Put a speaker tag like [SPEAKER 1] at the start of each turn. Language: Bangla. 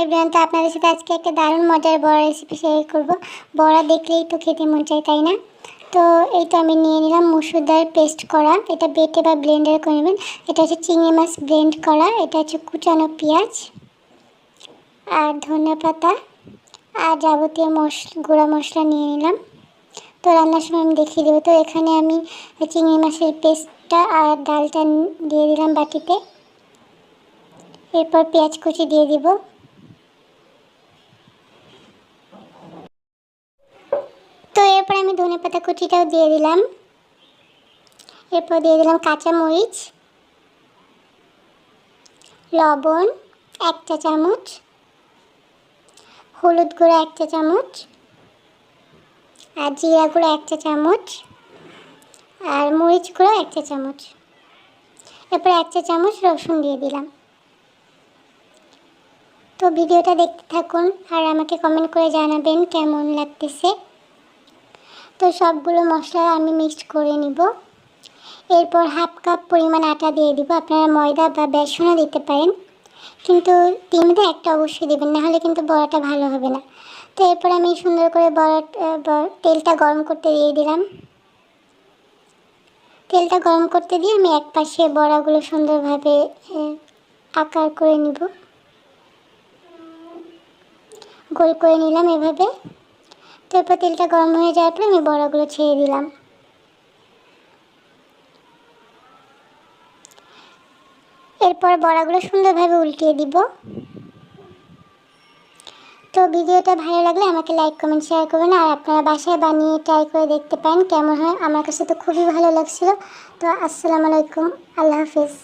[SPEAKER 1] এভরিওয়ান, তো আপনাদের সাথে আজকে একটা দারুণ মজার বড়া রেসিপি শেয়ার করব। বড়া দেখলেই তো খেতে মন চায়, তাই না? তো এই তো আমি নিয়ে নিলাম মসুর ডাল পেস্ট করা, এটা বেটে বা ব্লেন্ডার করে নেবেন। এটা হচ্ছে চিংড়ি মাছ ব্লেন্ড করা, এটা হচ্ছে কুচানো পেঁয়াজ আর ধনে পাতা আর যাবতীয় গুঁড়া মশলা নিয়ে নিলাম। তো রান্নার সময় আমি দেখিয়ে দেবো। তো এখানে আমি চিংড়ি মাছের পেস্টটা আর ডালটা দিয়ে দিলাম বাটিতে। এরপর পেঁয়াজ কুচি দিয়ে দিব। তো এরপর আমি ধনেপাতা কুচিটাও দিয়ে দিলাম। এরপর দিয়ে দিলাম কাঁচামরিচ, লবণ 1 চা চামচ, হলুদ গুঁড়ো 1 চা চামচ, আর জিরা গুঁড়ো 1 চা চামচ, আর মরিচ গুঁড়ো 1 চা চামচ। এরপর 1 চা চামচ রসুন দিয়ে দিলাম। তো ভিডিওটা দেখতে থাকুন আর আমাকে কমেন্ট করে জানাবেন কেমন লাগতেছে। তো সবগুলো মশলা আমি মিক্সড করে নিব। এরপর হাফ কাপ পরিমাণ আটা দিয়ে দিব। আপনারা ময়দা বা বেসনও দিতে পারেন, কিন্তু তিন মধ্যে একটা অবশ্যই দেবেন, নাহলে কিন্তু বড়াটা ভালো হবে না। তো এরপর আমি সুন্দর করে তেলটা গরম করতে দিয়ে দিলাম। তেলটা গরম করতে দিয়ে আমি এক পাশে বড়াগুলো সুন্দরভাবে আকার করে নিব, গোল করে নিলাম এভাবে। তো এরপর তেলটা গরম হয়ে যাওয়ার পর আমি বড়াগুলো ছেড়ে দিলাম। এরপর বড়াগুলো সুন্দরভাবে উল্টিয়ে দিব। তো ভিডিওটা ভালো লাগলে আমাকে লাইক কমেন্ট শেয়ার করবেন, আর আপনারা বাসায় বানিয়ে ট্রাই করে দেখতে পারেন কেমন হয়। আমার কাছে তো খুবই ভালো লাগছিল। তো আসসালামু আলাইকুম, আল্লাহ হাফিজ।